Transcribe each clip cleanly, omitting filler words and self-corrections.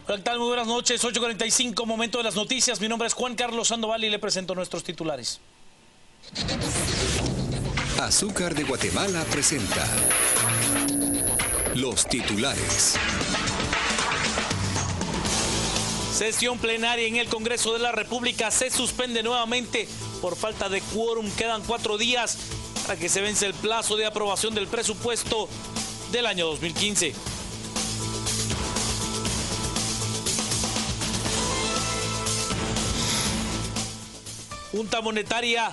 Hola, ¿qué tal? Muy buenas noches, 8:45, momento de las noticias. Mi nombre es Juan Carlos Sandoval y le presento nuestros titulares. Azúcar de Guatemala presenta los titulares. Sesión plenaria en el Congreso de la República se suspende nuevamente por falta de quórum. Quedan 4 días para que se vence el plazo de aprobación del presupuesto del año 2015. Junta Monetaria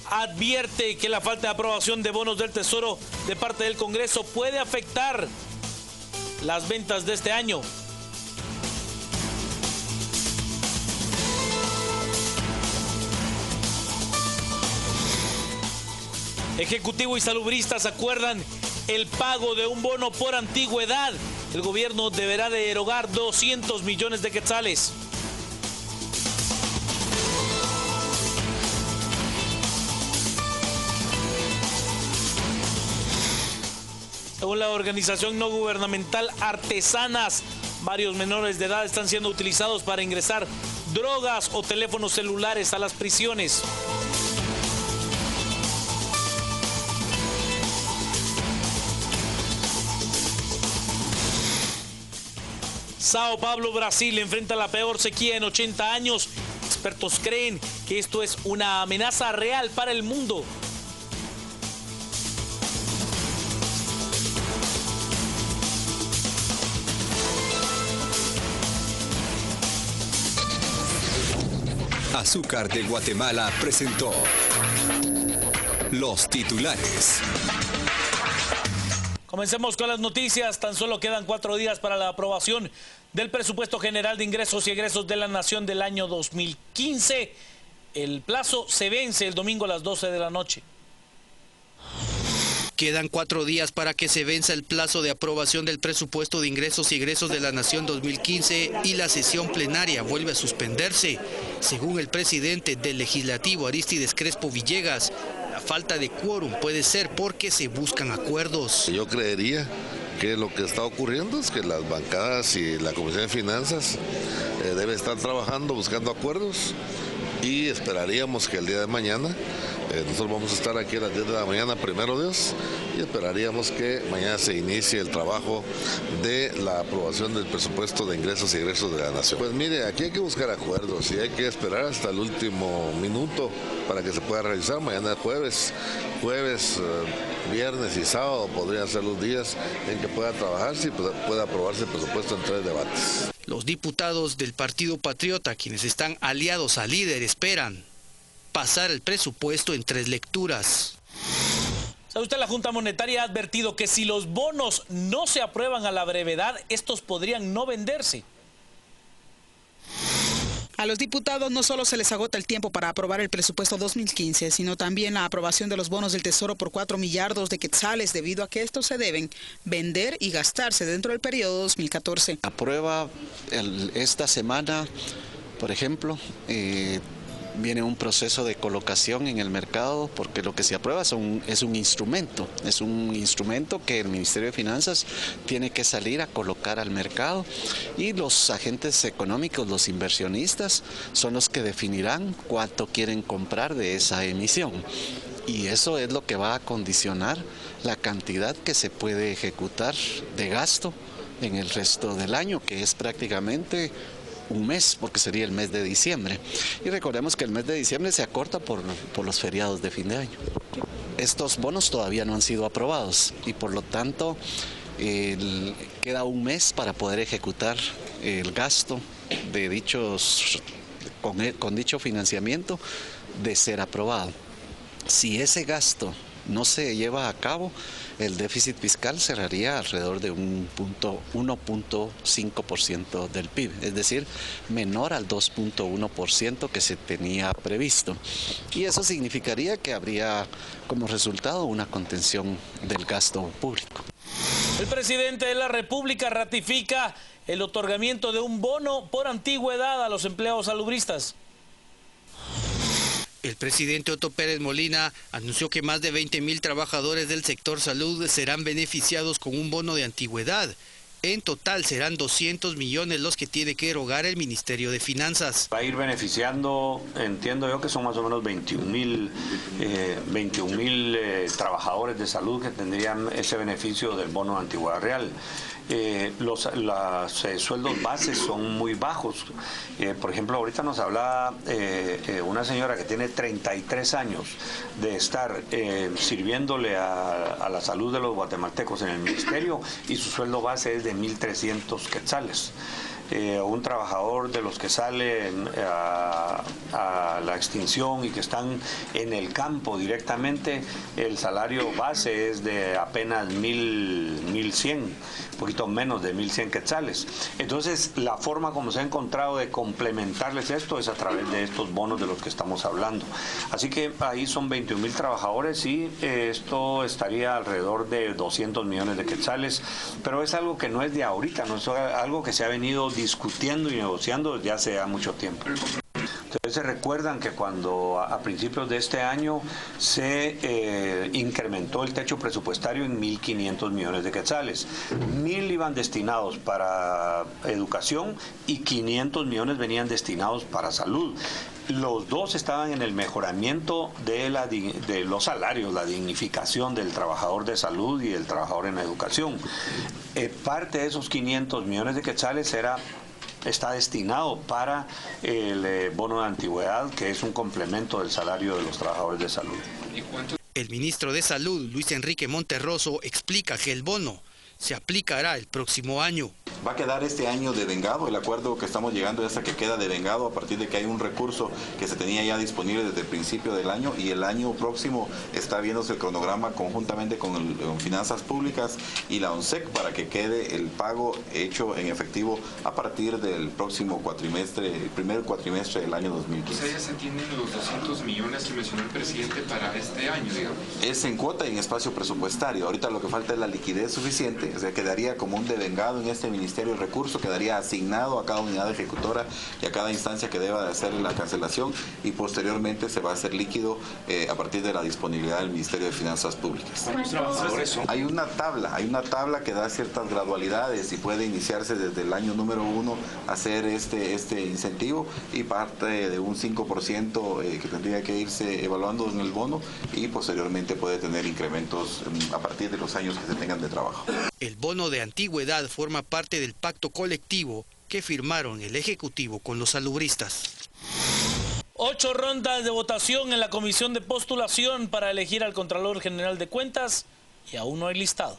advierte que la falta de aprobación de bonos del Tesoro de parte del Congreso puede afectar las ventas de este año. Ejecutivo y salubristas acuerdan el pago de un bono por antigüedad. El gobierno deberá de erogar 200 millones de quetzales. Según la organización no gubernamental Artesanas, varios menores de edad están siendo utilizados para ingresar drogas o teléfonos celulares a las prisiones. Sao Paulo, Brasil, enfrenta la peor sequía en 80 años. Expertos creen que esto es una amenaza real para el mundo. Azúcar de Guatemala presentó los titulares. Comencemos con las noticias. Tan solo quedan 4 días para la aprobación del presupuesto general de ingresos y egresos de la Nación del año 2015. El plazo se vence el domingo a las 12 de la noche. Quedan 4 días para que se venza el plazo de aprobación del presupuesto de ingresos y egresos de la Nación 2015 y la sesión plenaria vuelve a suspenderse. Según el presidente del Legislativo, Arístides Crespo Villegas, la falta de quórum puede ser porque se buscan acuerdos. Yo creería que lo que está ocurriendo es que las bancadas y la Comisión de Finanzas debe estar trabajando, buscando acuerdos, y esperaríamos que el día de mañana, nosotros vamos a estar aquí a las 10 de la mañana, primero Dios, y esperaríamos que mañana se inicie el trabajo de la aprobación del presupuesto de ingresos y egresos de la Nación. Pues mire, aquí hay que buscar acuerdos y hay que esperar hasta el último minuto para que se pueda realizar. Mañana es jueves, viernes y sábado podrían ser los días en que pueda trabajarse y pueda aprobarse el presupuesto en 3 debates. Los diputados del Partido Patriota, quienes están aliados al líder, esperan pasar el presupuesto en 3 lecturas. ¿Sabe usted? La Junta Monetaria ha advertido que si los bonos no se aprueban a la brevedad, estos podrían no venderse. A los diputados no solo se les agota el tiempo para aprobar el presupuesto 2015, sino también la aprobación de los bonos del Tesoro por 4 millardos de quetzales, debido a que estos se deben vender y gastarse dentro del periodo 2014. Aprueba esta semana, por ejemplo, viene un proceso de colocación en el mercado, porque lo que se aprueba es un instrumento que el Ministerio de Finanzas tiene que salir a colocar al mercado, y los agentes económicos, los inversionistas, son los que definirán cuánto quieren comprar de esa emisión. Y eso es lo que va a condicionar la cantidad que se puede ejecutar de gasto en el resto del año, que es prácticamente un mes, porque sería el mes de diciembre. Y recordemos que el mes de diciembre se acorta por los feriados de fin de año. Estos bonos todavía no han sido aprobados y por lo tanto queda un mes para poder ejecutar el gasto de con dicho financiamiento de ser aprobado. Si ese gasto no se lleva a cabo, el déficit fiscal cerraría alrededor de 1.5% del PIB, es decir, menor al 2.1% que se tenía previsto. Y eso significaría que habría como resultado una contención del gasto público. El presidente de la República ratifica el otorgamiento de un bono por antigüedad a los empleados salubristas. El presidente Otto Pérez Molina anunció que más de 20.000 trabajadores del sector salud serán beneficiados con un bono de antigüedad. En total serán 200 millones los que tiene que erogar el Ministerio de Finanzas. Va a ir beneficiando, entiendo yo que son más o menos 21.000 trabajadores de salud que tendrían ese beneficio del bono de antigüedad real. Los sueldos bases son muy bajos. Por ejemplo, ahorita nos hablaba una señora que tiene 33 años de estar sirviéndole a la salud de los guatemaltecos en el ministerio y su sueldo base es de 1.300 quetzales. Un trabajador de los que salen a la extinción y que están en el campo directamente, el salario base es de apenas 1.100, un poquito menos de 1.100 quetzales. Entonces, la forma como se ha encontrado de complementarles esto es a través de estos bonos de los que estamos hablando. Así que ahí son 21.000 trabajadores y esto estaría alrededor de 200 millones de quetzales, pero es algo que no es de ahorita, no es algo que se ha venido discutiendo y negociando desde hace mucho tiempo. Ustedes se recuerdan que cuando a principios de este año se incrementó el techo presupuestario en 1.500 millones de quetzales. 1.000 iban destinados para educación y 500 millones venían destinados para salud. Los dos estaban en el mejoramiento de los salarios, la dignificación del trabajador de salud y del trabajador en educación. Parte de esos 500 millones de quetzales está destinado para el bono de antigüedad, que es un complemento del salario de los trabajadores de salud. El ministro de Salud, Luis Enrique Monterroso, explica que el bono se aplicará el próximo año. Va a quedar este año devengado, el acuerdo que estamos llegando es a que queda devengado a partir de que hay un recurso que se tenía ya disponible desde el principio del año y el año próximo está viéndose el cronograma conjuntamente con Finanzas Públicas y la ONSEC para que quede el pago hecho en efectivo a partir del próximo cuatrimestre, el primer cuatrimestre del año 2015. O sea, ya se tienen los 200 millones que mencionó el presidente para este año, digamos. Es en cuota y en espacio presupuestario. Ahorita lo que falta es la liquidez suficiente, o sea, quedaría como un devengado en este ministerio el recurso, quedaría asignado a cada unidad ejecutora y a cada instancia que deba de hacer la cancelación y posteriormente se va a hacer líquido a partir de la disponibilidad del Ministerio de Finanzas Públicas. Hay una tabla que da ciertas gradualidades y puede iniciarse desde el año número 1 hacer este incentivo y parte de un 5% que tendría que irse evaluando en el bono y posteriormente puede tener incrementos a partir de los años que se tengan de trabajo. El bono de antigüedad forma parte del pacto colectivo que firmaron el Ejecutivo con los salubristas. 8 rondas de votación en la comisión de postulación para elegir al Contralor General de Cuentas y aún no hay listado.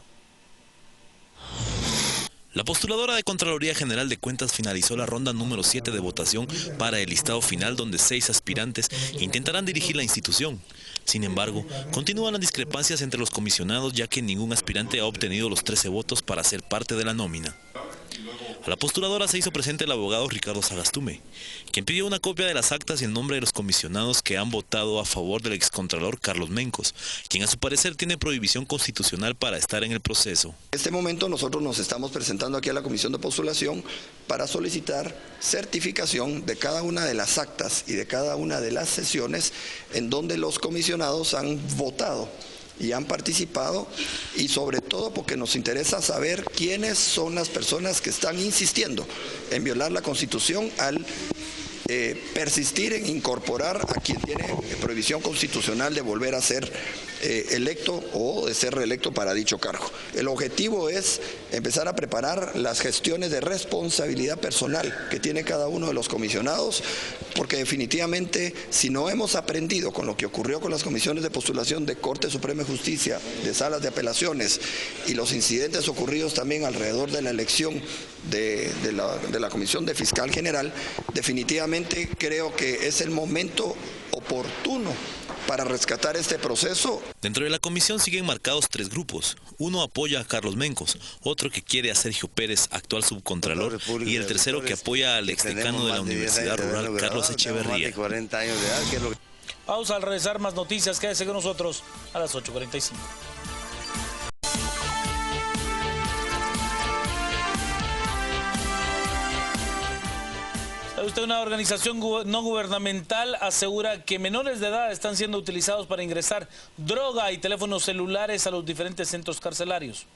La postuladora de Contraloría General de Cuentas finalizó la ronda número 7 de votación para el listado final, donde 6 aspirantes intentarán dirigir la institución. Sin embargo, continúan las discrepancias entre los comisionados, ya que ningún aspirante ha obtenido los 13 votos para ser parte de la nómina. A la postuladora se hizo presente el abogado Ricardo Sagastume, quien pidió una copia de las actas y el nombre de los comisionados que han votado a favor del excontralor Carlos Mencos, quien a su parecer tiene prohibición constitucional para estar en el proceso. En este momento nosotros nos estamos presentando aquí a la comisión de postulación para solicitar certificación de cada una de las actas y de cada una de las sesiones en donde los comisionados han votado y han participado, y sobre todo porque nos interesa saber quiénes son las personas que están insistiendo en violar la Constitución al persistir en incorporar a quien tiene prohibición constitucional de volver a ser electo o de ser reelecto para dicho cargo. El objetivo es empezar a preparar las gestiones de responsabilidad personal que tiene cada uno de los comisionados, porque definitivamente si no hemos aprendido con lo que ocurrió con las comisiones de postulación de Corte Suprema de Justicia, de salas de apelaciones y los incidentes ocurridos también alrededor de la elección de la Comisión de Fiscal General, definitivamente creo que es el momento oportuno para rescatar este proceso. Dentro de la comisión siguen marcados 3 grupos. Uno apoya a Carlos Mencos, otro que quiere a Sergio Pérez, actual subcontralor, y el tercero que apoya al exdecano de la Universidad Rural, Carlos Echeverría. Vamos a regresar, más noticias, quédese con nosotros a las 8:45. Una organización no gubernamental asegura que menores de edad están siendo utilizados para ingresar droga y teléfonos celulares a los diferentes centros carcelarios.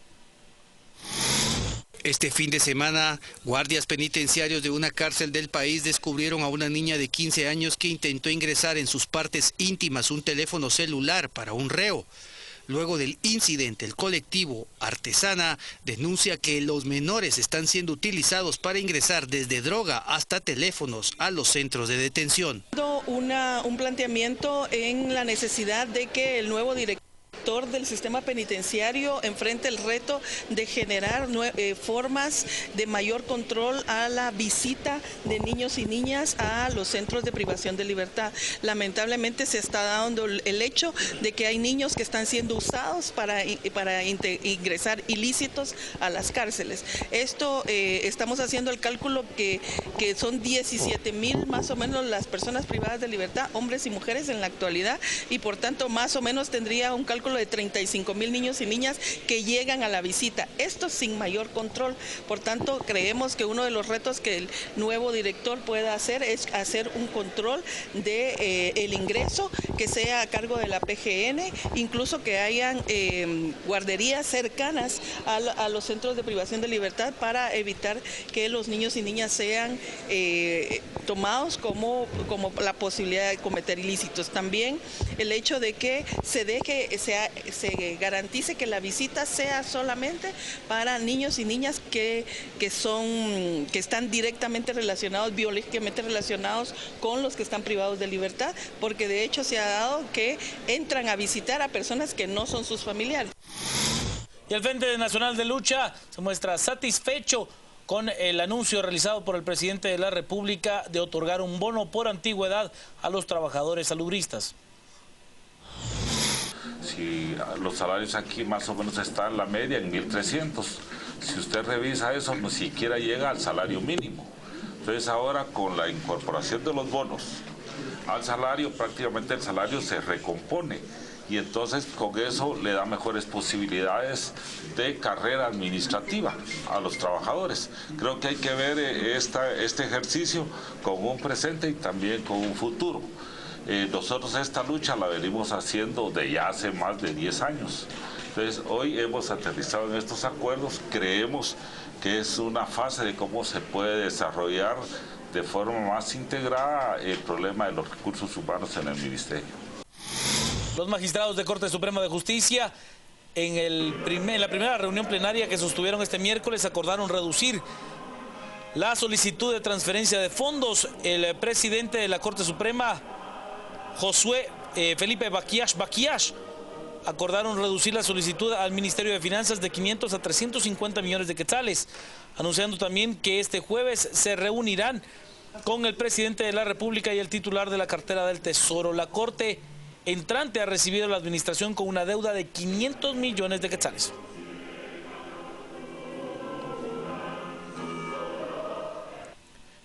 Este fin de semana, guardias penitenciarios de una cárcel del país descubrieron a una niña de 15 años que intentó ingresar en sus partes íntimas un teléfono celular para un reo. Luego del incidente, el colectivo Artesana denuncia que los menores están siendo utilizados para ingresar desde droga hasta teléfonos a los centros de detención. Un planteamiento en la necesidad de que el nuevo director del sistema penitenciario enfrente el reto de generar formas de mayor control a la visita de niños y niñas a los centros de privación de libertad. Lamentablemente se está dando el hecho de que hay niños que están siendo usados para ingresar ilícitos a las cárceles. Esto estamos haciendo el cálculo que son 17,000 más o menos las personas privadas de libertad, hombres y mujeres en la actualidad, y por tanto más o menos tendría un cálculo de 35,000 niños y niñas que llegan a la visita. Esto sin mayor control. Por tanto, creemos que uno de los retos que el nuevo director pueda hacer es hacer un control de el ingreso que sea a cargo de la PGN, incluso que hayan guarderías cercanas a los centros de privación de libertad para evitar que los niños y niñas sean tomados como la posibilidad de cometer ilícitos. También el hecho de que se garantice que la visita sea solamente para niños y niñas que están directamente relacionados, biológicamente relacionados con los que están privados de libertad, porque de hecho se ha dado que entran a visitar a personas que no son sus familiares. Y el Frente Nacional de Lucha se muestra satisfecho con el anuncio realizado por el presidente de la República de otorgar un bono por antigüedad a los trabajadores salubristas. Si los salarios aquí más o menos están en la media en 1.300, si usted revisa eso, no siquiera llega al salario mínimo. Entonces ahora con la incorporación de los bonos al salario, prácticamente el salario se recompone y entonces con eso le da mejores posibilidades de carrera administrativa a los trabajadores. Creo que hay que ver este ejercicio con un presente y también con un futuro. Nosotros esta lucha la venimos haciendo de ya hace más de 10 años. Entonces hoy hemos aterrizado en estos acuerdos, creemos que es una fase de cómo se puede desarrollar de forma más integrada el problema de los recursos humanos en el Ministerio. Los magistrados de Corte Suprema de Justicia en la primera reunión plenaria que sostuvieron este miércoles acordaron reducir la solicitud de transferencia de fondos. El presidente de la Corte Suprema, Josué Felipe Baquiash, acordaron reducir la solicitud al Ministerio de Finanzas de 500 a 350 millones de quetzales, anunciando también que este jueves se reunirán con el presidente de la República y el titular de la cartera del Tesoro. La Corte entrante ha recibido la administración con una deuda de 500 millones de quetzales.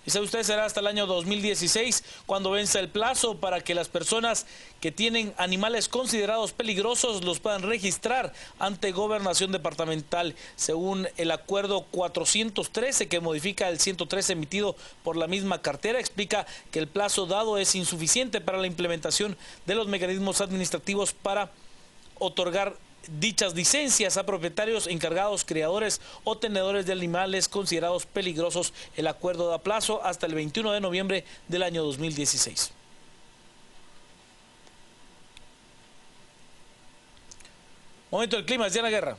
Y sabe usted, será hasta el año 2016 cuando vence el plazo para que las personas que tienen animales considerados peligrosos los puedan registrar ante Gobernación Departamental. Según el acuerdo 413 que modifica el 113 emitido por la misma cartera, explica que el plazo dado es insuficiente para la implementación de los mecanismos administrativos para otorgar dichas licencias a propietarios, encargados, criadores o tenedores de animales considerados peligrosos. El acuerdo da plazo hasta el 21 de noviembre del año 2016. Momento del clima, Diana Guerra.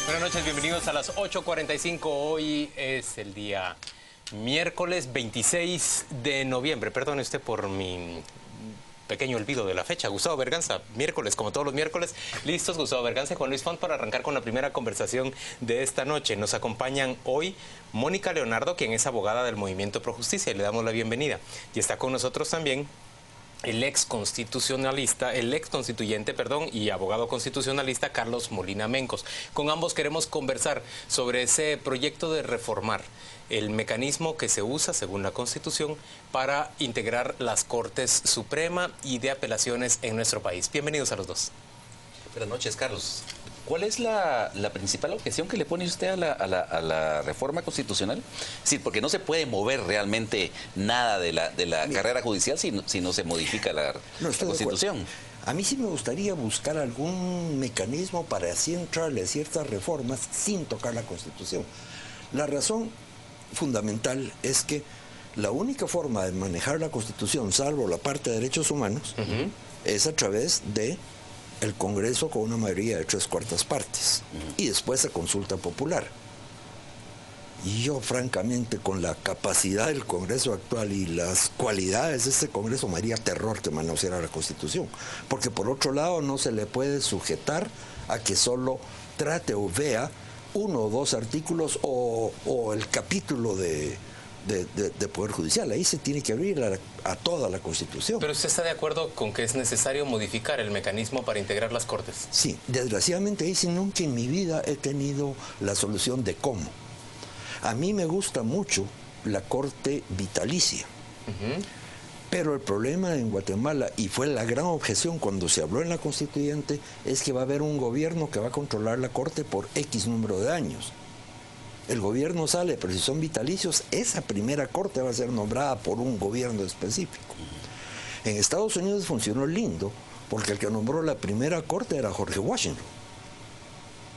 Buenas noches, bienvenidos a las 8:45. Hoy es el día miércoles 26 de noviembre. Perdone usted por mi pequeño olvido de la fecha. Gustavo Berganza, miércoles, como todos los miércoles. Listos, Gustavo Berganza y Juan Luis Font para arrancar con la primera conversación de esta noche. Nos acompañan hoy Mónica Leonardo, quien es abogada del Movimiento Pro Justicia, y le damos la bienvenida. Y está con nosotros también el ex constituyente y abogado constitucionalista Carlos Molina Mencos. Con ambos queremos conversar sobre ese proyecto de reformar el mecanismo que se usa según la Constitución para integrar las Cortes Suprema y de Apelaciones en nuestro país. Bienvenidos a los dos. Buenas noches, Carlos. ¿Cuál es la principal objeción que le pone usted a la reforma constitucional? Es decir, porque no se puede mover realmente nada de la carrera judicial si no se modifica la Constitución. A mí sí me gustaría buscar algún mecanismo para así entrarle a ciertas reformas sin tocar la Constitución. La razón fundamental es que la única forma de manejar la Constitución, salvo la parte de derechos humanos, es a través de el Congreso con una mayoría de 3/4 partes y después a consulta popular. Y yo, francamente, con la capacidad del Congreso actual y las cualidades de este Congreso, me haría terror que manoseara la Constitución. Porque por otro lado no se le puede sujetar a que solo trate o vea 1 o 2 artículos o el capítulo de Poder Judicial. Ahí se tiene que abrir a toda la Constitución. ¿Pero usted está de acuerdo con que es necesario modificar el mecanismo para integrar las Cortes? Sí, desgraciadamente ahí sí nunca en mi vida he tenido la solución de cómo. A mí me gusta mucho la Corte vitalicia, pero el problema en Guatemala, y fue la gran objeción cuando se habló en la Constituyente, es que va a haber un gobierno que va a controlar la Corte por X número de años. El gobierno sale, pero si son vitalicios, esa primera Corte va a ser nombrada por un gobierno específico. En Estados Unidos funcionó lindo, porque el que nombró la primera Corte era George Washington.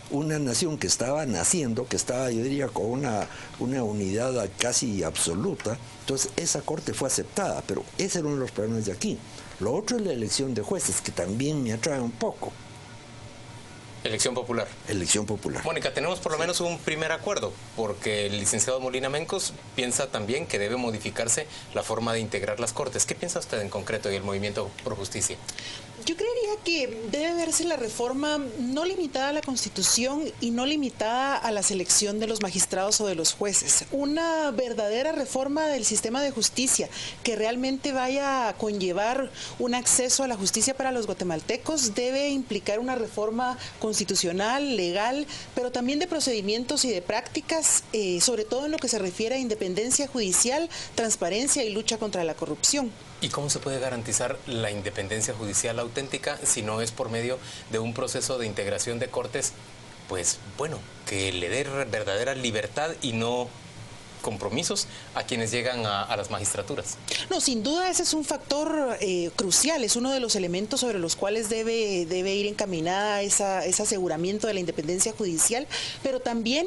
Una nación que estaba naciendo, que estaba, yo diría, con una unidad casi absoluta. Entonces esa Corte fue aceptada, pero ese era uno de los problemas de aquí. Lo otro es la elección de jueces, que también me atrae un poco. Elección popular. Elección popular. Mónica, tenemos por lo menos un primer acuerdo, porque el licenciado Molina Mencos piensa también que debe modificarse la forma de integrar las Cortes. ¿Qué piensa usted en concreto y el Movimiento Pro Justicia? Yo creería que debe verse la reforma no limitada a la Constitución y no limitada a la selección de los magistrados o de los jueces. Una verdadera reforma del sistema de justicia que realmente vaya a conllevar un acceso a la justicia para los guatemaltecos debe implicar una reforma constitucional, legal, pero también de procedimientos y de prácticas, sobre todo en lo que se refiere a independencia judicial, transparencia y lucha contra la corrupción. ¿Y cómo se puede garantizar la independencia judicial auténtica si no es por medio de un proceso de integración de cortes, pues bueno, que le dé verdadera libertad y no compromisos a quienes llegan a las magistraturas? No, sin duda ese es un factor crucial, es uno de los elementos sobre los cuales debe ir encaminada ese aseguramiento de la independencia judicial, pero también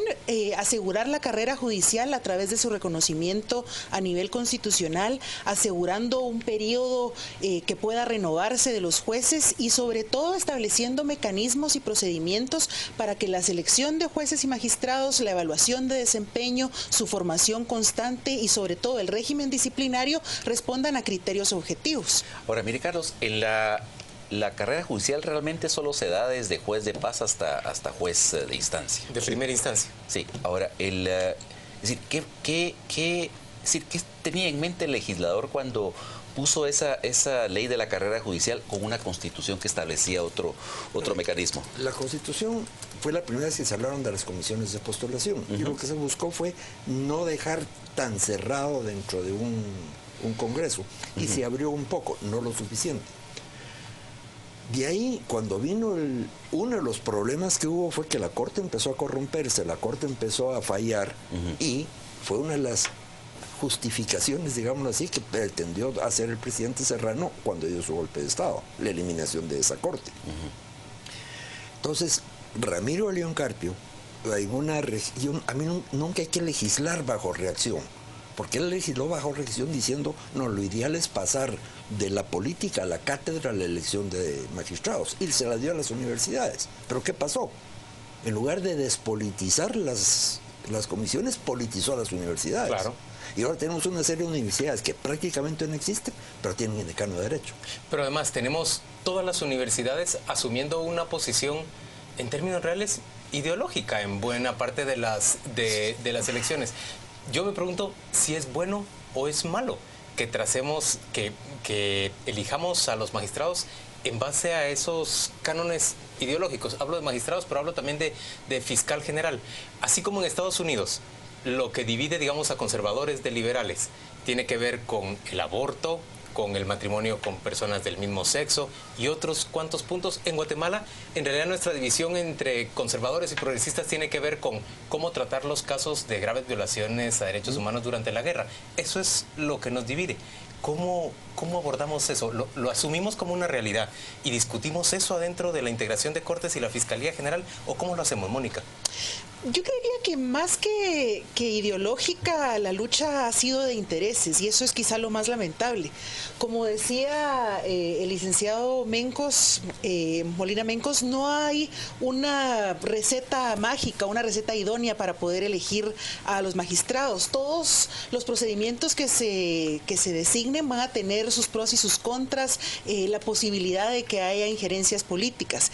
asegurar la carrera judicial a través de su reconocimiento a nivel constitucional, asegurando un periodo que pueda renovarse de los jueces y sobre todo estableciendo mecanismos y procedimientos para que la selección de jueces y magistrados, la evaluación de desempeño, su formación constante y sobre todo el régimen disciplinario respondan a criterios objetivos. Ahora, mire, Carlos, en la carrera judicial realmente solo se da desde juez de paz hasta juez de instancia. De primera instancia. Sí. Ahora, es decir, ¿qué tenía en mente el legislador cuando puso esa ley de la carrera judicial con una constitución que establecía otro mecanismo? La constitución fue la primera vez que se hablaron de las comisiones de postulación y lo que se buscó fue no dejar tan cerrado dentro de un congreso y se abrió un poco, no lo suficiente. De ahí, cuando vino uno de los problemas que hubo fue que la Corte empezó a corromperse, la Corte empezó a fallar y fue una de las justificaciones, digámoslo así, que pretendió hacer el presidente Serrano cuando dio su golpe de Estado, la eliminación de esa Corte. Entonces, Ramiro León Carpio, en una región, a mí nunca hay que legislar bajo reacción, porque él legisló bajo reacción diciendo, no, lo ideal es pasar de la política a la cátedra a la elección de magistrados, y se la dio a las universidades. ¿Pero qué pasó? En lugar de despolitizar las comisiones, politizó a las universidades. Claro. Y ahora tenemos una serie de universidades que prácticamente no existen, pero tienen decano de derecho. Pero además tenemos todas las universidades asumiendo una posición en términos reales ideológica en buena parte de las elecciones. Yo me pregunto si es bueno o es malo que que elijamos a los magistrados en base a esos cánones ideológicos. Hablo de magistrados, pero hablo también de fiscal general. Así como en Estados Unidos, lo que divide, digamos, a conservadores de liberales tiene que ver con el aborto, con el matrimonio con personas del mismo sexo y otros cuantos puntos. En Guatemala, en realidad nuestra división entre conservadores y progresistas tiene que ver con cómo tratar los casos de graves violaciones a derechos humanos durante la guerra. Eso es lo que nos divide. ¿Cómo abordamos eso? ¿Lo asumimos como una realidad y discutimos eso adentro de la integración de Cortes y la Fiscalía General? ¿O cómo lo hacemos, Mónica? Yo creería que más que ideológica, la lucha ha sido de intereses, y eso es quizá lo más lamentable. Como decía el licenciado Mencos, Molina Mencos, no hay una receta mágica, una receta idónea para poder elegir a los magistrados. Todos los procedimientos que se designen van a tener sus pros y sus contras, la posibilidad de que haya injerencias políticas.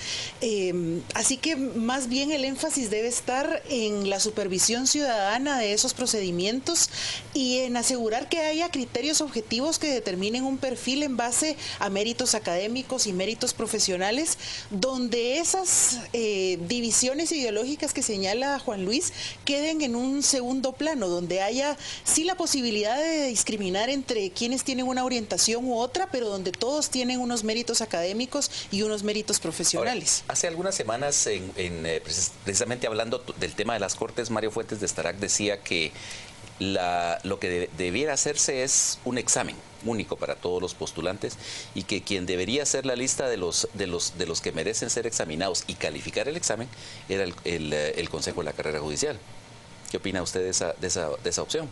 Así que más bien el énfasis debe estar en la supervisión ciudadana de esos procedimientos y en asegurar que haya criterios objetivos que determinen un perfil en base a méritos académicos y méritos profesionales, donde esas divisiones ideológicas que señala Juan Luis queden en un segundo plano, donde haya sí la posibilidad de discriminar entre quienes tienen una orientación u otra, pero donde todos tienen unos méritos académicos y unos méritos profesionales. Ahora, hace algunas semanas, precisamente hablando del tema de las Cortes, Mario Fuentes de Starac decía que lo que debiera hacerse es un examen único para todos los postulantes y que quien debería hacer la lista de los que merecen ser examinados y calificar el examen era el Consejo de la Carrera Judicial. ¿Qué opina usted de esa opción?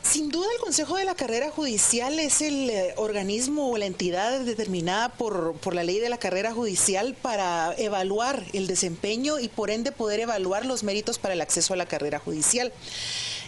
Sin duda el Consejo de la Carrera Judicial es el organismo o la entidad determinada por la ley de la carrera judicial para evaluar el desempeño y por ende poder evaluar los méritos para el acceso a la carrera judicial.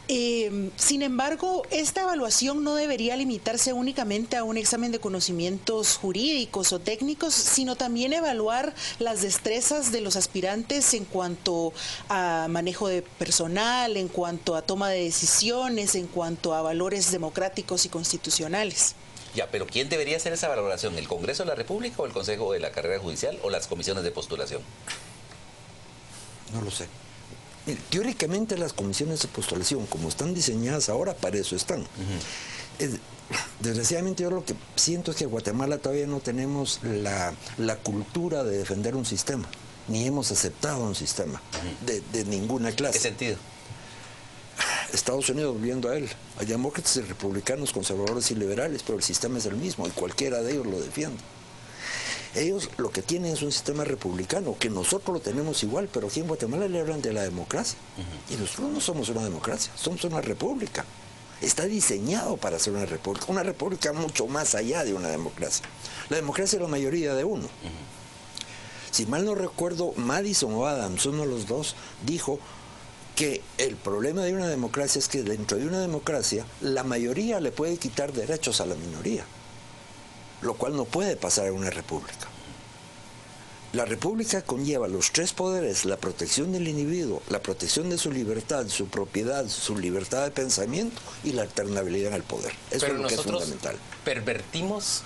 Sin embargo, esta evaluación no debería limitarse únicamente a un examen de conocimientos jurídicos o técnicos, sino también evaluar las destrezas de los aspirantes en cuanto a manejo de personal, en cuanto a toma de decisiones, en cuanto a valores democráticos y constitucionales. Ya, pero ¿quién debería hacer esa valoración? ¿El Congreso de la República o el Consejo de la Carrera Judicial o las comisiones de postulación? No lo sé. Mire, teóricamente las comisiones de postulación, como están diseñadas ahora, para eso están. Desgraciadamente yo lo que siento es que en Guatemala todavía no tenemos la cultura de defender un sistema, ni hemos aceptado un sistema de ninguna clase. ¿Qué sentido? Estados Unidos, volviendo a él, hay demócratas y republicanos, conservadores y liberales, pero el sistema es el mismo y cualquiera de ellos lo defiende. Ellos lo que tienen es un sistema republicano, que nosotros lo tenemos igual, pero aquí en Guatemala le hablan de la democracia. Y nosotros no somos una democracia, somos una república. Está diseñado para ser una república mucho más allá de una democracia. La democracia es la mayoría de uno. Si mal no recuerdo, Madison o Adams, uno de los dos, dijo que el problema de una democracia es que dentro de una democracia la mayoría le puede quitar derechos a la minoría, lo cual no puede pasar en una república. La república conlleva los tres poderes: la protección del individuo, la protección de su libertad, su propiedad, su libertad de pensamiento y la alternabilidad en el poder. Eso es lo que es fundamental. Pervertimos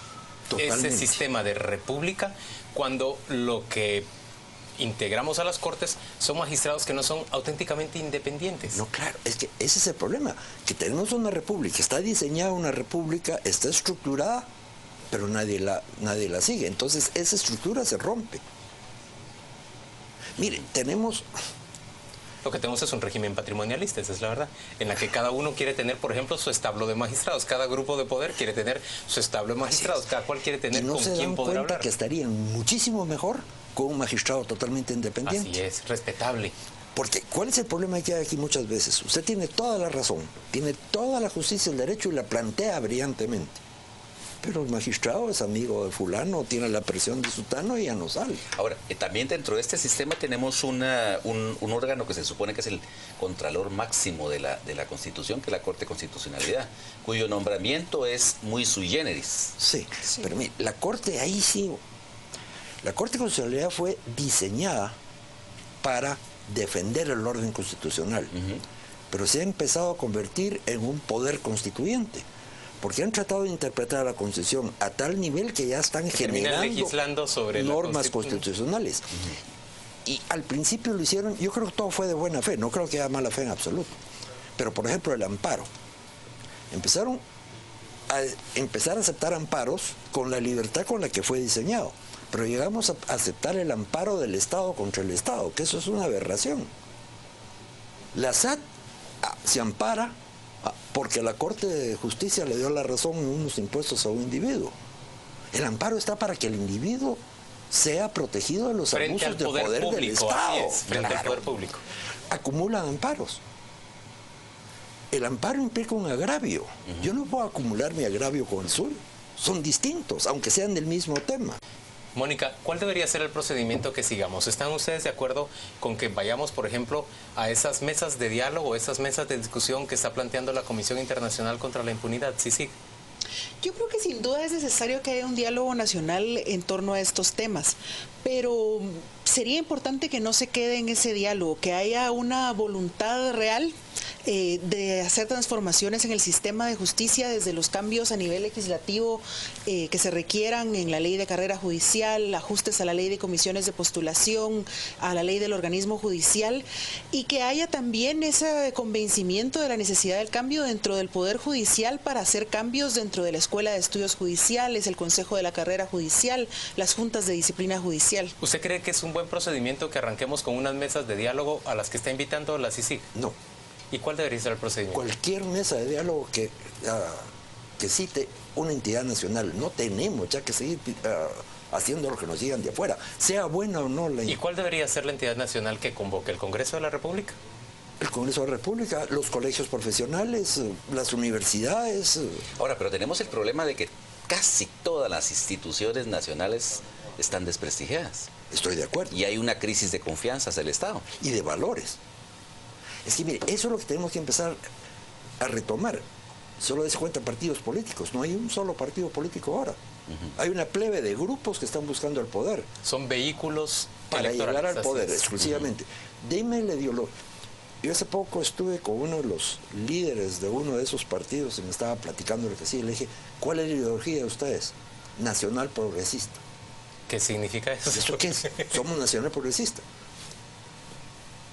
Totalmente. ese sistema de república cuando lo que integramos a las Cortes son magistrados que no son auténticamente independientes. No, claro, es que ese es el problema, que tenemos una república, está diseñada una república, está estructurada, pero nadie la sigue. Entonces esa estructura se rompe. Miren, Lo que tenemos es un régimen patrimonialista, esa es la verdad, en la que cada uno quiere tener, por ejemplo, su establo de magistrados, cada grupo de poder quiere tener su establo de magistrados, cada cual quiere tener con quién poder hablar. Que estarían muchísimo mejor con un magistrado totalmente independiente. Así es, respetable. Porque, ¿cuál es el problema que hay aquí muchas veces? Usted tiene toda la razón, tiene toda la justicia, el derecho y la plantea brillantemente. Pero el magistrado es amigo de fulano, tiene la presión de sutano y ya no sale. Ahora, también dentro de este sistema tenemos un órgano que se supone que es el contralor máximo de la Constitución, que es la Corte de Constitucionalidad, cuyo nombramiento es muy sui generis. Sí, pero mire, la Corte ahí sí... La Corte de Constitucionalidad fue diseñada para defender el orden constitucional, pero se ha empezado a convertir en un poder constituyente, porque han tratado de interpretar la Constitución a tal nivel que ya están generando legislando sobre normas constitucionales. Y al principio lo hicieron, yo creo que todo fue de buena fe, no creo que haya mala fe en absoluto. Pero por ejemplo el amparo, empezaron a empezar a aceptar amparos con la libertad con la que fue diseñado. Pero llegamos a aceptar el amparo del Estado contra el Estado, que eso es una aberración. La SAT se ampara porque la Corte de Justicia le dio la razón en unos impuestos a un individuo. El amparo está para que el individuo sea protegido de los abusos de poder del Estado. Frente al poder público. Acumulan amparos. El amparo implica un agravio. Yo no puedo acumular mi agravio con el suyo. Son distintos, aunque sean del mismo tema. Mónica, ¿cuál debería ser el procedimiento que sigamos? ¿Están ustedes de acuerdo con que vayamos, por ejemplo, a esas mesas de diálogo, esas mesas de discusión que está planteando la Comisión Internacional contra la Impunidad? Sí. Yo creo que sin duda es necesario que haya un diálogo nacional en torno a estos temas, pero sería importante que no se quede en ese diálogo, que haya una voluntad real de hacer transformaciones en el sistema de justicia, desde los cambios a nivel legislativo que se requieran en la ley de carrera judicial, ajustes a la ley de comisiones de postulación, a la ley del organismo judicial, y que haya también ese convencimiento de la necesidad del cambio dentro del Poder Judicial para hacer cambios dentro de la Escuela de Estudios Judiciales, el Consejo de la Carrera Judicial, las juntas de disciplina judicial. ¿Usted cree que es un buen procedimiento que arranquemos con unas mesas de diálogo a las que está invitando la CICIG? No. ¿Y cuál debería ser el procedimiento? Cualquier mesa de diálogo que cite una entidad nacional. No tenemos ya que seguir haciendo lo que nos digan de afuera, sea buena o no. ¿Y cuál debería ser la entidad nacional que convoque? ¿El Congreso de la República? El Congreso de la República, los colegios profesionales, las universidades. Ahora, pero tenemos el problema de que casi todas las instituciones nacionales están desprestigiadas. Estoy de acuerdo. Y hay una crisis de confianza hacia el Estado. Y de valores. Es que mire, eso es lo que tenemos que empezar a retomar. Solo des cuenta partidos políticos, no hay un solo partido político ahora. Hay una plebe de grupos que están buscando el poder. Son vehículos para llegar al poder exclusivamente. Dime la ideología. Yo hace poco estuve con uno de los líderes de uno de esos partidos y me estaba platicando lo que sí, le dije, ¿cuál es la ideología de ustedes? Nacional progresista. ¿Qué significa eso? ¿Eso qué es? Somos nacional progresista.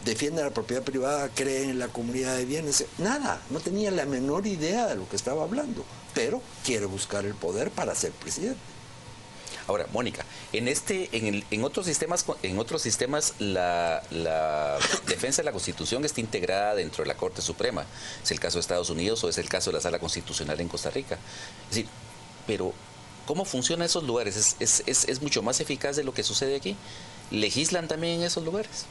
Defiende la propiedad privada, cree en la comunidad de bienes. Nada, no tenía la menor idea de lo que estaba hablando, pero quiere buscar el poder para ser presidente. Ahora, Mónica, en otros sistemas la defensa de la Constitución está integrada dentro de la Corte Suprema. Es el caso de Estados Unidos o es el caso de la Sala Constitucional en Costa Rica. Es decir, pero ¿cómo funcionan esos lugares? ¿Es mucho más eficaz de lo que sucede aquí? ¿Legislan también en esos lugares?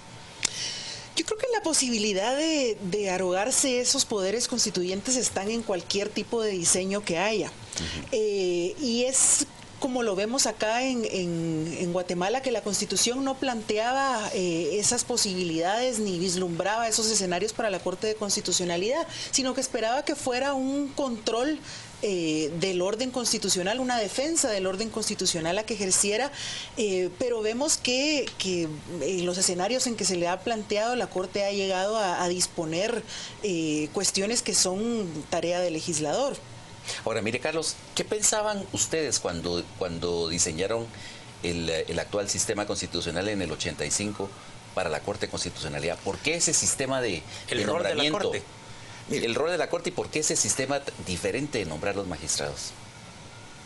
Yo creo que la posibilidad de arrogarse esos poderes constituyentes están en cualquier tipo de diseño que haya. Y es como lo vemos acá en Guatemala, que la Constitución no planteaba esas posibilidades ni vislumbraba esos escenarios para la Corte de Constitucionalidad, sino que esperaba que fuera un control del orden constitucional, una defensa del orden constitucional a que ejerciera, pero vemos que en los escenarios en que se le ha planteado, la Corte ha llegado a disponer cuestiones que son tarea del legislador. Ahora, mire, Carlos, ¿qué pensaban ustedes cuando diseñaron el actual sistema constitucional en el 85 para la Corte de Constitucionalidad? ¿Por qué ese sistema de nombramiento? Rol de la Corte. El rol de la Corte y por qué ese sistema diferente de nombrar los magistrados.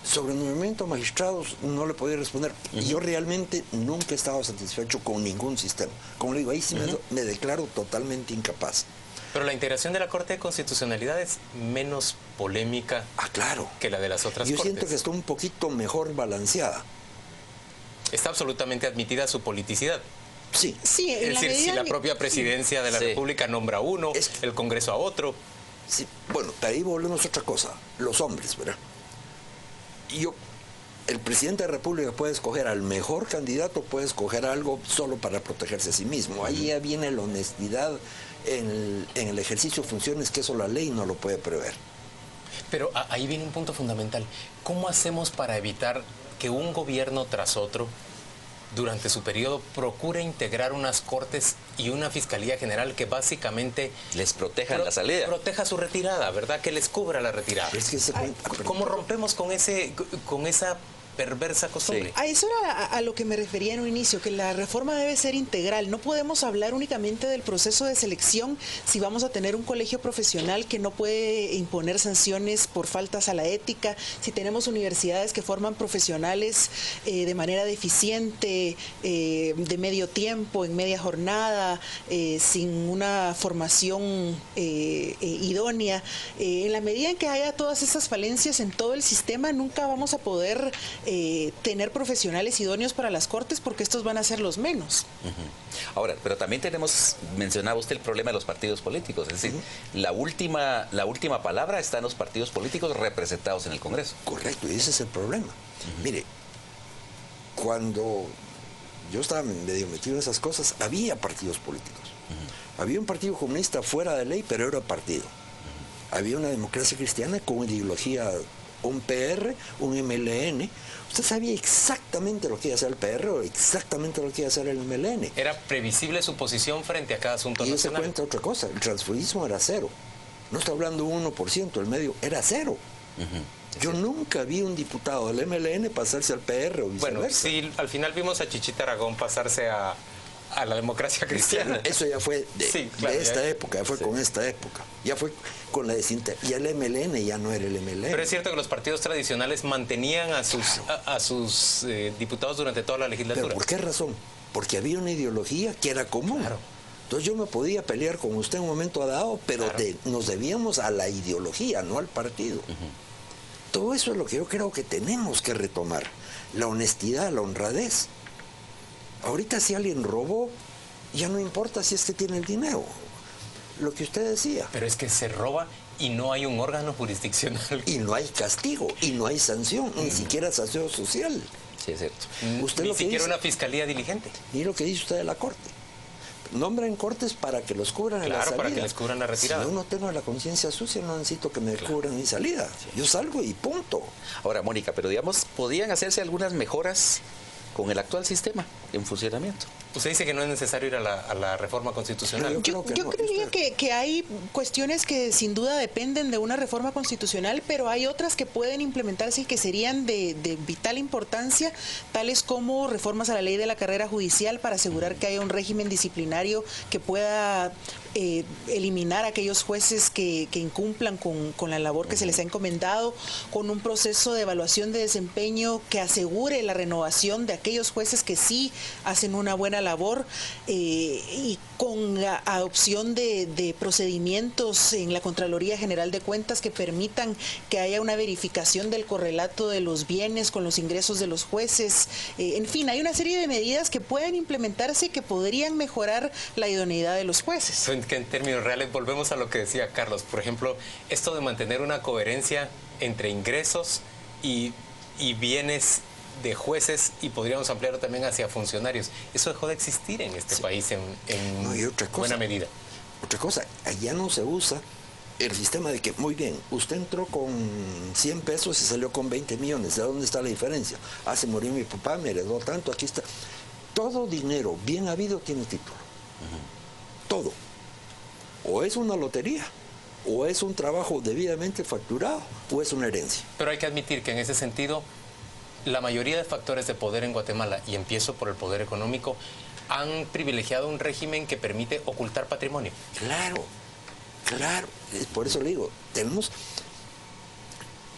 Sobre el nombramiento de magistrados no le podía responder. Yo realmente nunca he estado satisfecho con ningún sistema. Como le digo, ahí sí me declaro totalmente incapaz. Pero la integración de la Corte de Constitucionalidad es menos polémica que la de las otras cortes. Yo siento que está un poquito mejor balanceada. Está absolutamente admitida su politicidad. Sí. Es decir, si la propia presidencia de la República nombra a uno, el Congreso a otro. Sí. Bueno, de ahí volvemos a otra cosa. Los hombres, ¿verdad? El presidente de la República puede escoger al mejor candidato, puede escoger algo solo para protegerse a sí mismo. Ahí ya viene la honestidad en el ejercicio de funciones, que eso la ley no lo puede prever. Pero ahí viene un punto fundamental. ¿Cómo hacemos para evitar que un gobierno tras otro, durante su periodo, procure integrar unas cortes y una fiscalía general que básicamente les protejan la salida? Proteja su retirada, ¿verdad? Que les cubra la retirada. Es que ¿Cómo rompemos con esa perversa costumbre. Sí. A eso era a lo que me refería en un inicio, que la reforma debe ser integral. No podemos hablar únicamente del proceso de selección si vamos a tener un colegio profesional que no puede imponer sanciones por faltas a la ética, si tenemos universidades que forman profesionales de manera deficiente, de medio tiempo, en media jornada, sin una formación idónea. En la medida en que haya todas esas falencias en todo el sistema, nunca vamos a poder tener profesionales idóneos para las cortes, porque estos van a ser los menos. Ahora, pero también mencionaba usted el problema de los partidos políticos, es decir, la última palabra está en los partidos políticos representados en el Congreso. Correcto, y ese es el problema. Mire, cuando yo estaba medio metido en esas cosas, había partidos políticos. Había un partido comunista fuera de ley, pero era partido. Había una democracia cristiana con ideología, un PR, un MLN. Usted sabía exactamente lo que iba a hacer el PR o exactamente lo que iba a hacer el MLN. Era previsible su posición frente a cada asunto nacional. Y se cuenta otra cosa, el transfugismo era cero. No está hablando 1%, el medio era cero. Yo nunca vi un diputado del MLN pasarse al PR o viceversa. Bueno, sí, al final vimos a Chichita Aragón pasarse a la democracia cristiana. Eso ya fue de esta época, ya fue con esta época. Ya fue con la desintegración. Y el MLN ya no era el MLN. Pero es cierto que los partidos tradicionales mantenían a sus diputados durante toda la legislatura. ¿Pero por qué razón? Porque había una ideología que era común. Claro. Entonces yo me podía pelear con usted en un momento dado, pero nos debíamos a la ideología, no al partido. Todo eso es lo que yo creo que tenemos que retomar. La honestidad, la honradez. Ahorita si alguien robó, ya no importa si es que tiene el dinero. Lo que usted decía. Pero es que se roba y no hay un órgano jurisdiccional. Y no hay castigo, y no hay sanción, ni siquiera sanción social. Sí, es cierto. Usted ni lo que siquiera dice, una fiscalía diligente. Y lo que dice usted de la Corte. Nombran cortes para que los cubran en la salida. Para que les cubran la retirada. Si yo no tengo la conciencia sucia, no necesito que me cubran mi salida. Yo salgo y punto. Ahora, Mónica, pero digamos, ¿podían hacerse algunas mejoras con el actual sistema en funcionamiento? Usted dice que no es necesario ir a la reforma constitucional. Yo creería que hay cuestiones que sin duda dependen de una reforma constitucional, pero hay otras que pueden implementarse y que serían de vital importancia, tales como reformas a la ley de la carrera judicial para asegurar que haya un régimen disciplinario que pueda eliminar a aquellos jueces que incumplan con la labor que se les ha encomendado, con un proceso de evaluación de desempeño que asegure la renovación de aquellos jueces que sí hacen una buena labor, y con la adopción de procedimientos en la Contraloría General de Cuentas que permitan que haya una verificación del correlato de los bienes con los ingresos de los jueces. En fin, hay una serie de medidas que pueden implementarse y que podrían mejorar la idoneidad de los jueces. Que en términos reales volvemos a lo que decía Carlos, por ejemplo, esto de mantener una coherencia entre ingresos y bienes de jueces, y podríamos ampliarlo también hacia funcionarios. Eso dejó de existir en este país en buena medida. Otra cosa, allá no se usa el sistema de que, muy bien, usted entró con 100 pesos y salió con 20 millones. ¿De dónde está la diferencia? Se murió mi papá, me heredó tanto, aquí está. Todo dinero bien habido tiene título. Todo. O es una lotería, o es un trabajo debidamente facturado, o es una herencia. Pero hay que admitir que en ese sentido, la mayoría de factores de poder en Guatemala, y empiezo por el poder económico, han privilegiado un régimen que permite ocultar patrimonio. Claro, claro. Por eso le digo,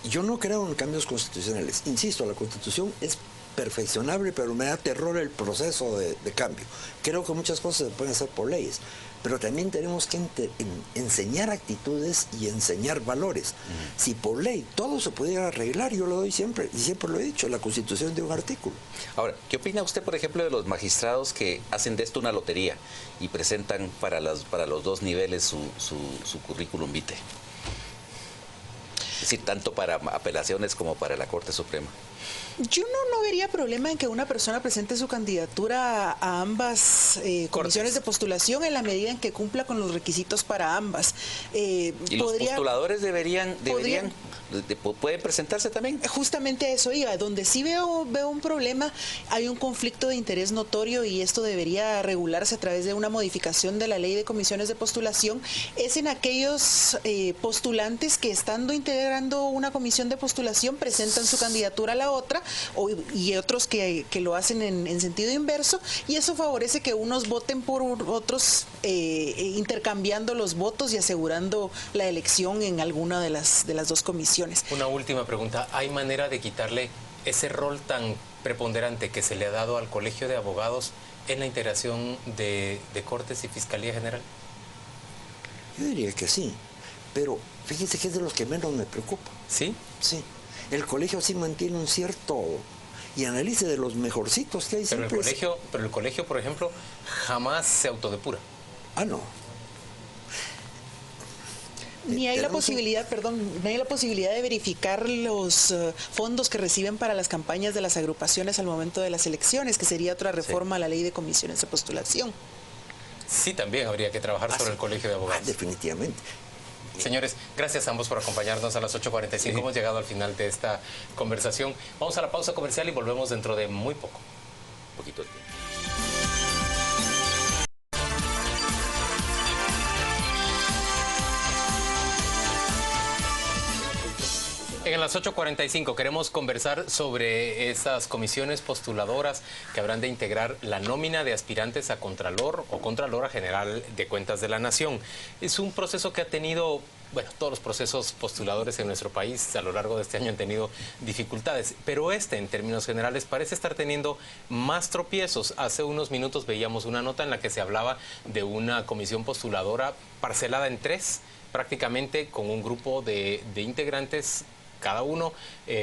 yo no creo en cambios constitucionales. Insisto, la Constitución es perfeccionable, pero me da terror el proceso de cambio. Creo que muchas cosas se pueden hacer por leyes, pero también tenemos que enseñar actitudes y enseñar valores. Si por ley todo se pudiera arreglar, yo lo doy siempre, y siempre lo he dicho, la Constitución de un artículo. Ahora, ¿qué opina usted, por ejemplo, de los magistrados que hacen de esto una lotería y presentan para los dos niveles su currículum vitae? Es decir, tanto para apelaciones como para la Corte Suprema. Yo no vería problema en que una persona presente su candidatura a ambas comisiones de postulación en la medida en que cumpla con los requisitos para ambas. ¿Y los postuladores pueden presentarse también? Justamente a eso iba. Donde sí veo un problema, hay un conflicto de interés notorio, y esto debería regularse a través de una modificación de la ley de comisiones de postulación, es en aquellos postulantes que, estando integrando una comisión de postulación, presentan su candidatura a la otra y otros que lo hacen en sentido inverso, y eso favorece que unos voten por otros, intercambiando los votos y asegurando la elección en alguna de las dos comisiones. Una última pregunta, ¿hay manera de quitarle ese rol tan preponderante que se le ha dado al Colegio de Abogados en la integración de Cortes y Fiscalía General? Yo diría que sí, pero fíjense que es de los que menos me preocupa. ¿Sí? Sí. El colegio sí mantiene un cierto... y analice de los mejorcitos que hay siempre. Pero el colegio, por ejemplo, jamás se autodepura. Ah, no. Ni hay la posibilidad, ni hay la posibilidad de verificar los fondos que reciben para las campañas de las agrupaciones al momento de las elecciones, que sería otra reforma a la ley de comisiones de postulación. Sí, también habría que trabajar sobre el Colegio de Abogados. Definitivamente. Señores, gracias a ambos por acompañarnos a las 8:45. Sí. Hemos llegado al final de esta conversación. Vamos a la pausa comercial y volvemos dentro de muy poco. Un poquito de tiempo. En las 8:45 queremos conversar sobre esas comisiones postuladoras que habrán de integrar la nómina de aspirantes a Contralor o Contralora General de Cuentas de la Nación. Es un proceso que ha tenido, bueno, todos los procesos postuladores en nuestro país a lo largo de este año han tenido dificultades, pero en términos generales, parece estar teniendo más tropiezos. Hace unos minutos veíamos una nota en la que se hablaba de una comisión postuladora parcelada en 3, prácticamente con un grupo de integrantes cada uno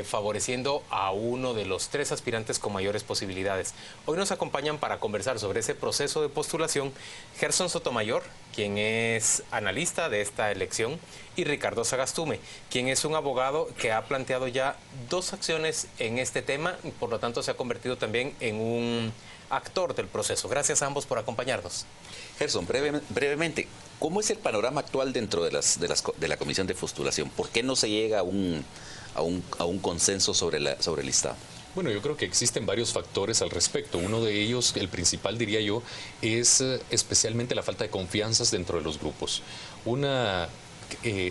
favoreciendo a uno de los 3 aspirantes con mayores posibilidades. Hoy nos acompañan para conversar sobre ese proceso de postulación Gerson Sotomayor, quien es analista de esta elección, y Ricardo Sagastume, quien es un abogado que ha planteado ya 2 acciones en este tema, y por lo tanto se ha convertido también en un actor del proceso. Gracias a ambos por acompañarnos. Gerson, brevemente, ¿cómo es el panorama actual dentro de la comisión de postulación? ¿Por qué no se llega a un consenso sobre el listado? Bueno, yo creo que existen varios factores al respecto. Uno de ellos, el principal diría yo, es especialmente la falta de confianzas dentro de los grupos.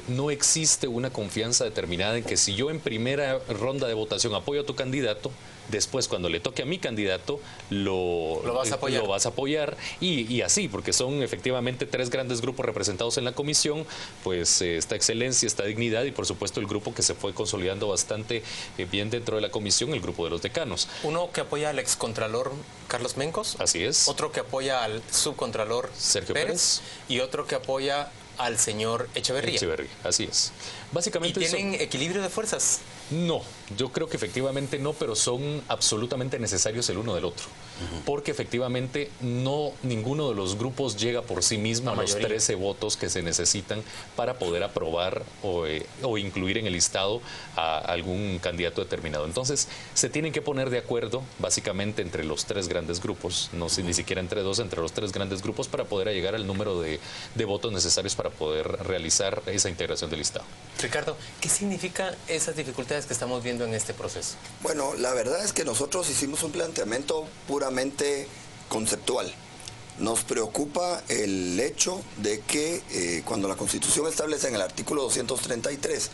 No existe una confianza determinada en que si yo en primera ronda de votación apoyo a tu candidato, después cuando le toque a mi candidato lo vas a apoyar y así, porque son efectivamente 3 grandes grupos representados en la comisión, pues esta excelencia, esta dignidad y por supuesto el grupo que se fue consolidando bastante bien dentro de la comisión, el grupo de los decanos. Uno que apoya al excontralor Carlos Mencos. Así es. Otro que apoya al subcontralor Sergio Pérez. Y otro que apoya al señor Echeverría. Así es. Básicamente, ¿Y tienen equilibrio de fuerzas? No, yo creo que efectivamente no, pero son absolutamente necesarios el uno del otro. Porque efectivamente ninguno de los grupos llega por sí mismo a los 13 votos que se necesitan para poder aprobar o incluir en el listado a algún candidato determinado. Entonces, se tienen que poner de acuerdo básicamente entre los 3 grandes grupos, ni siquiera entre 2, entre los 3 grandes grupos para poder llegar al número de votos necesarios para poder realizar esa integración del listado. Ricardo, ¿qué significan esas dificultades que estamos viendo en este proceso? Bueno, la verdad es que nosotros hicimos un planteamiento puramente conceptual. Nos preocupa el hecho de que cuando la Constitución establece en el artículo 233,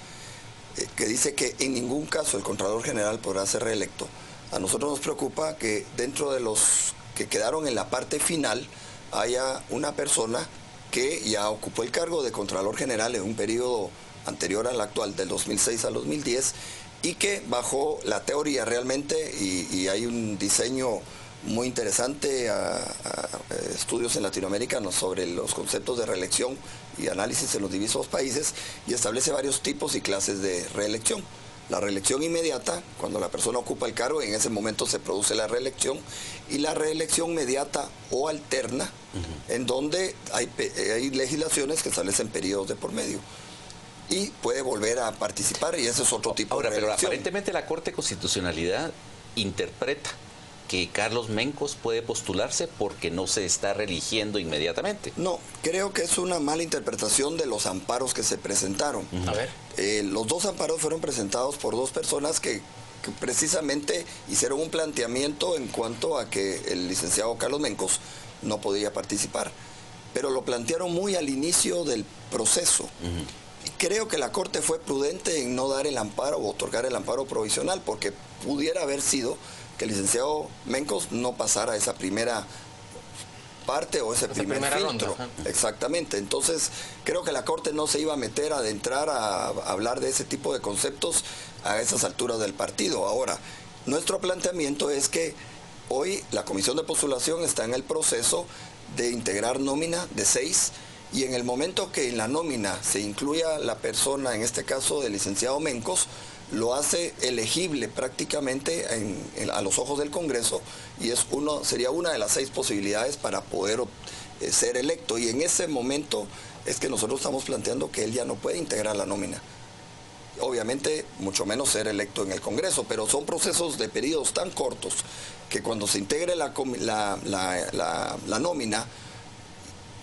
que dice que en ningún caso el Contralor General podrá ser reelecto, a nosotros nos preocupa que dentro de los que quedaron en la parte final haya una persona que ya ocupó el cargo de Contralor General en un periodo anterior al actual, del 2006 al 2010, y que bajo la teoría realmente, y hay un diseño muy interesante estudios en Latinoamérica sobre los conceptos de reelección y análisis en los diversos países, y establece varios tipos y clases de reelección. La reelección inmediata, cuando la persona ocupa el cargo, en ese momento se produce la reelección, y la reelección mediata o alterna, en donde hay legislaciones que establecen periodos de por medio. Y puede volver a participar, y ese es otro tipo de reelección. Pero aparentemente la Corte de Constitucionalidad interpreta que Carlos Mencos puede postularse porque no se está reeligiendo inmediatamente. No, creo que es una mala interpretación de los amparos que se presentaron. A ver. Los 2 amparos fueron presentados por 2 personas que precisamente hicieron un planteamiento en cuanto a que el licenciado Carlos Mencos no podía participar. Pero lo plantearon muy al inicio del proceso. creo que la Corte fue prudente en no dar el amparo o otorgar el amparo provisional, porque pudiera haber sido que el licenciado Mencos no pasara esa primera parte o ese primer filtro. Exactamente. Entonces, creo que la Corte no se iba a meter a adentrar a hablar de ese tipo de conceptos a esas alturas del partido. Ahora, nuestro planteamiento es que hoy la Comisión de Postulación está en el proceso de integrar nómina de 6, y en el momento que en la nómina se incluya la persona, en este caso del licenciado Mencos, lo hace elegible prácticamente a los ojos del Congreso, y sería una de las 6 posibilidades para poder ser electo. Y en ese momento es que nosotros estamos planteando que él ya no puede integrar la nómina. Obviamente, mucho menos ser electo en el Congreso, pero son procesos de periodos tan cortos que cuando se integre la nómina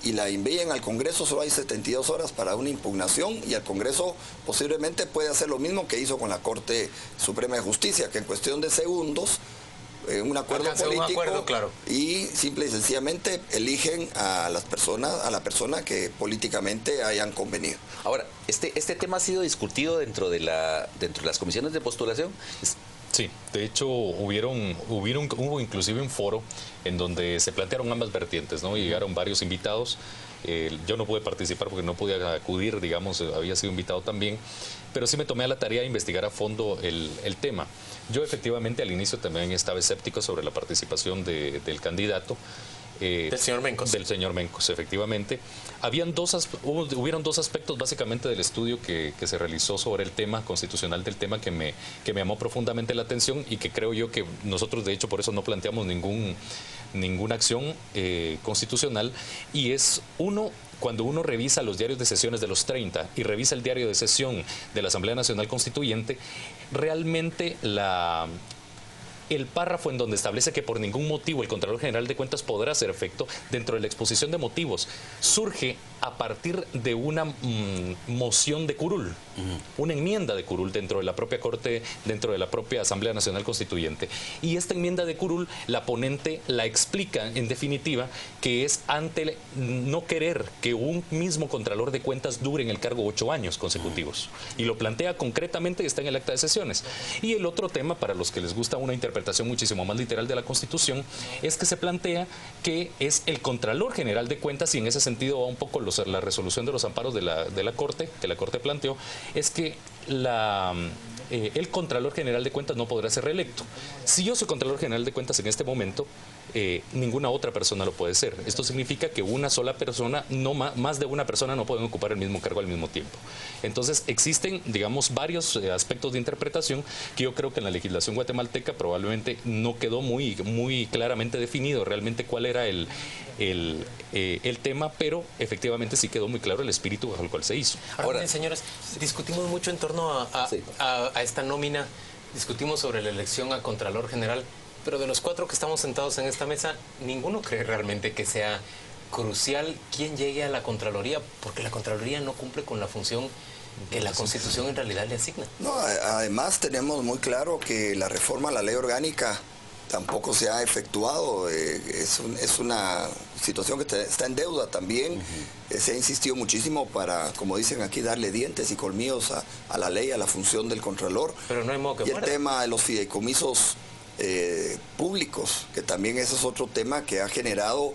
y la envíen al Congreso, solo hay 72 horas para una impugnación, y el Congreso posiblemente puede hacer lo mismo que hizo con la Corte Suprema de Justicia, que en cuestión de segundos, un acuerdo político, claro, y simple y sencillamente eligen a la persona que políticamente hayan convenido. Ahora, este tema ha sido discutido dentro de las comisiones de postulación. Sí, de hecho hubo inclusive un foro en donde se plantearon ambas vertientes, ¿no? Y llegaron varios invitados. Yo no pude participar porque no podía acudir, digamos, había sido invitado también, pero sí me tomé a la tarea de investigar a fondo el tema. Yo efectivamente al inicio también estaba escéptico sobre la participación del candidato. Del señor Mencos. Del señor Mencos, efectivamente. Hubieron dos aspectos básicamente del estudio que se realizó sobre el tema constitucional del tema que me llamó profundamente la atención, y que creo yo que nosotros de hecho por eso no planteamos ninguna acción constitucional, y es cuando uno revisa los diarios de sesiones de los 30 y revisa el diario de sesión de la Asamblea Nacional Constituyente, realmente el párrafo en donde establece que por ningún motivo el Contralor General de Cuentas podrá hacer efecto, dentro de la exposición de motivos, surge a partir de una moción de curul, una enmienda de curul dentro de la propia Corte, dentro de la propia Asamblea Nacional Constituyente. Y esta enmienda de curul, la ponente la explica en definitiva que es ante no querer que un mismo Contralor de Cuentas dure en el cargo 8 años consecutivos. Y lo plantea concretamente y está en el acta de sesiones. Y el otro tema, para los que les gusta una interpretación muchísimo más literal de la Constitución, es que se plantea que es el Contralor General de Cuentas, y en ese sentido va un poco la resolución de los amparos de la Corte, que la Corte planteó, es que el Contralor General de Cuentas no podrá ser reelecto. Si yo soy Contralor General de Cuentas en este momento, ninguna otra persona lo puede ser. Esto significa que una sola persona, más de una persona no pueden ocupar el mismo cargo al mismo tiempo. Entonces existen, digamos, varios aspectos de interpretación que yo creo que en la legislación guatemalteca probablemente no quedó muy claramente definido realmente cuál era el tema, pero efectivamente sí quedó muy claro el espíritu bajo el cual se hizo. Ahora, señores, discutimos mucho en torno a esta nómina, discutimos sobre la elección a Contralor General, pero de los 4 que estamos sentados en esta mesa, ninguno cree realmente que sea crucial quién llegue a la Contraloría, porque la Contraloría no cumple con la función que la Constitución en realidad le asigna. No, además tenemos muy claro que la reforma a la ley orgánica tampoco se ha efectuado, es una situación que está en deuda también. Se ha insistido muchísimo para, como dicen aquí, darle dientes y colmillos a la ley, a la función del Contralor. Pero no hay modo que y el tema de los fideicomisos públicos, que también ese es otro tema que ha generado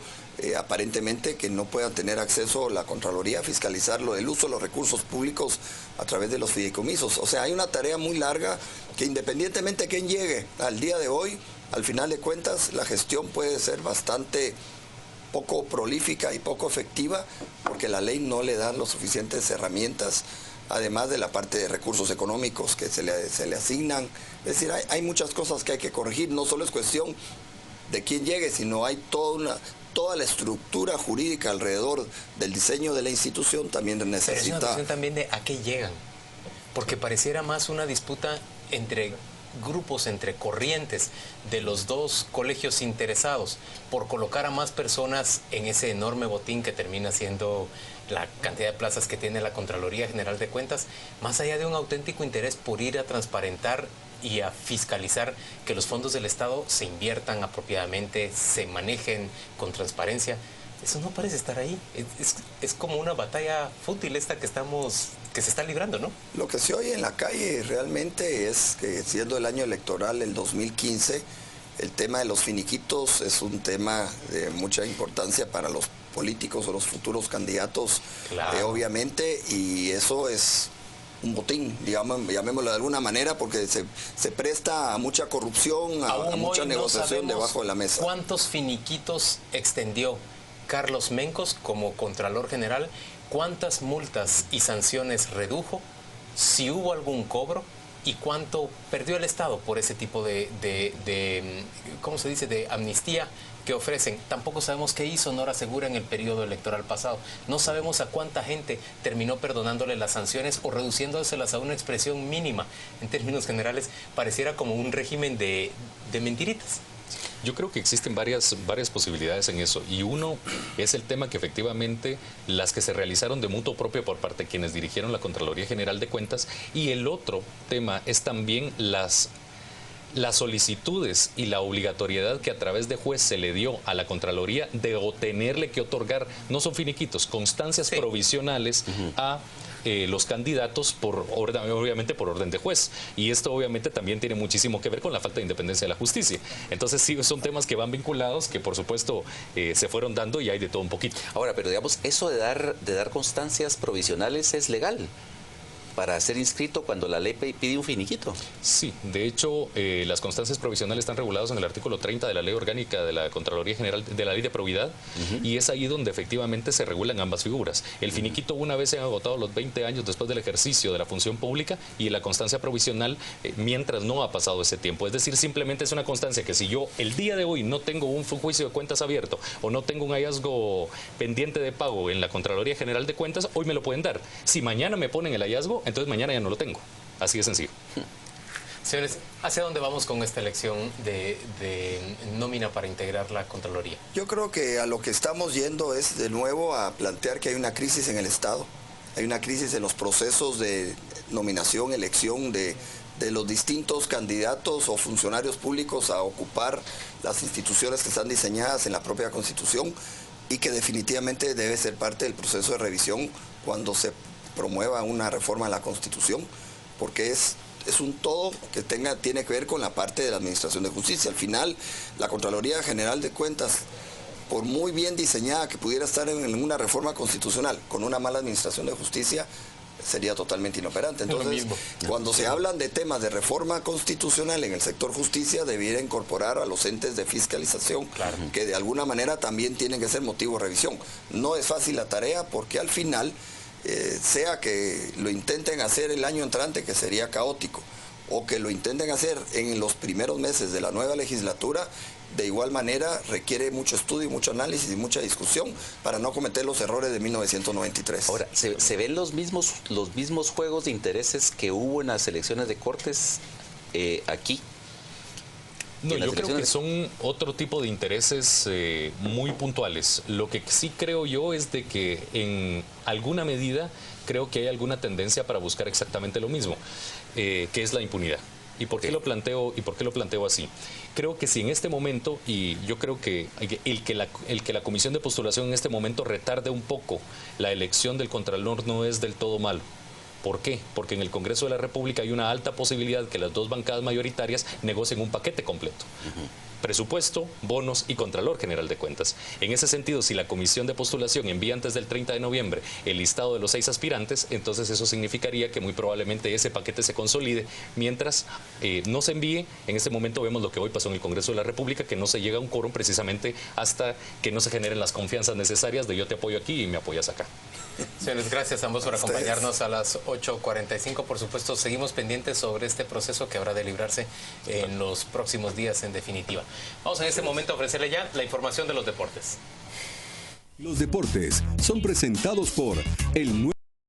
aparentemente que no puedan tener acceso la Contraloría a fiscalizar el uso de los recursos públicos a través de los fideicomisos. O sea, hay una tarea muy larga que, independientemente de quién llegue al día de hoy, al final de cuentas la gestión puede ser bastante poco prolífica y poco efectiva, porque la ley no le da las suficientes herramientas, además de la parte de recursos económicos que se le asignan. Es decir, hay muchas cosas que hay que corregir. No solo es cuestión de quién llegue, sino hay toda la estructura jurídica alrededor del diseño de la institución también necesita. Pero es una cuestión también de a qué llegan, porque pareciera más una disputa entre grupos, entre corrientes de los dos colegios interesados por colocar a más personas en ese enorme botín que termina siendo la cantidad de plazas que tiene la Contraloría General de Cuentas, más allá de un auténtico interés por ir a transparentar y a fiscalizar que los fondos del Estado se inviertan apropiadamente, se manejen con transparencia. eso no parece estar ahí. Es como una batalla fútil esta que se está librando, ¿no? Lo que se oye en la calle realmente es que, siendo el año electoral, el 2015, el tema de los finiquitos es un tema de mucha importancia para los políticos o los futuros candidatos, claro. Obviamente, y eso es un botín, digamos, llamémoslo de alguna manera, porque se presta a mucha corrupción, a mucha negociación debajo de la mesa. ¿Cuántos finiquitos extendió Carlos Mencos como Contralor General? ¿Cuántas multas y sanciones redujo? ¿Si hubo algún cobro? ¿Y cuánto perdió el Estado por ese tipo ¿cómo se dice?, de amnistía que ofrecen? Tampoco sabemos qué hizo Nora Segura en el periodo electoral pasado. No sabemos a cuánta gente terminó perdonándole las sanciones o reduciéndoselas a una expresión mínima. En términos generales, pareciera como un régimen de mentiritas. Yo creo que existen varias posibilidades en eso, y uno es el tema que efectivamente las que se realizaron de mutuo propio por parte de quienes dirigieron la Contraloría General de Cuentas, y el otro tema es también las solicitudes y la obligatoriedad que a través de juez se le dio a la Contraloría de tenerle que otorgar, no son finiquitos, constancias provisionales a los candidatos obviamente por orden de juez, y esto obviamente también tiene muchísimo que ver con la falta de independencia de la justicia. Entonces sí, son temas que van vinculados, que por supuesto se fueron dando, y hay de todo un poquito. Ahora, pero digamos, eso de dar constancias provisionales es legal para ser inscrito cuando la ley pide un finiquito. Sí, de hecho, las constancias provisionales están reguladas en el artículo 30 de la Ley Orgánica de la Contraloría General, de la Ley de Probidad, y es ahí donde efectivamente se regulan ambas figuras. El finiquito, una vez se han agotado los 20 años después del ejercicio de la función pública, y la constancia provisional mientras no ha pasado ese tiempo. Es decir, simplemente es una constancia que si yo el día de hoy no tengo un juicio de cuentas abierto o no tengo un hallazgo pendiente de pago en la Contraloría General de Cuentas, hoy me lo pueden dar. Si mañana me ponen el hallazgo, entonces mañana ya no lo tengo. Así de sencillo. Señores, ¿hacia dónde vamos con esta elección de nómina para integrar la Contraloría? Yo creo que a lo que estamos yendo es de nuevo a plantear que hay una crisis en el Estado. Hay una crisis en los procesos de nominación, elección de los distintos candidatos o funcionarios públicos a ocupar las instituciones que están diseñadas en la propia Constitución, y que definitivamente debe ser parte del proceso de revisión cuando se promueva una reforma a la Constitución, porque es un todo que tiene que ver con la parte de la Administración de Justicia. Al final, la Contraloría General de Cuentas, por muy bien diseñada que pudiera estar en una reforma constitucional, con una mala Administración de Justicia, sería totalmente inoperante. Entonces, cuando se hablan de temas de reforma constitucional en el sector justicia, debiera incorporar a los entes de fiscalización, que de alguna manera también tienen que ser motivo de revisión. No es fácil la tarea, porque al final, sea que lo intenten hacer el año entrante, que sería caótico, o que lo intenten hacer en los primeros meses de la nueva legislatura, de igual manera requiere mucho estudio, mucho análisis y mucha discusión para no cometer los errores de 1993. Ahora, ¿se ven los mismos juegos de intereses que hubo en las elecciones de Cortes aquí? No, yo creo que son otro tipo de intereses muy puntuales. Lo que sí creo yo es de que en alguna medida creo que hay alguna tendencia para buscar exactamente lo mismo, que es la impunidad. ¿Y por qué lo planteo así? Creo que si en este momento, y yo creo que el que la Comisión de Postulación en este momento retarde un poco la elección del Contralor no es del todo malo. ¿Por qué? Porque en el Congreso de la República hay una alta posibilidad que las dos bancadas mayoritarias negocien un paquete completo. Presupuesto, bonos y Contralor General de Cuentas. En ese sentido, si la Comisión de Postulación envía antes del 30 de noviembre el listado de los 6 aspirantes, entonces eso significaría que muy probablemente ese paquete se consolide. Mientras no se envíe, en este momento vemos lo que hoy pasó en el Congreso de la República, que no se llega a un quórum precisamente hasta que no se generen las confianzas necesarias de yo te apoyo aquí y me apoyas acá. Señores, gracias a ambos por acompañarnos a las 8:45. Por supuesto, seguimos pendientes sobre este proceso que habrá de librarse en los próximos días, en definitiva. Vamos en este momento a ofrecerle ya la información de los deportes. Los deportes son presentados por el nuevo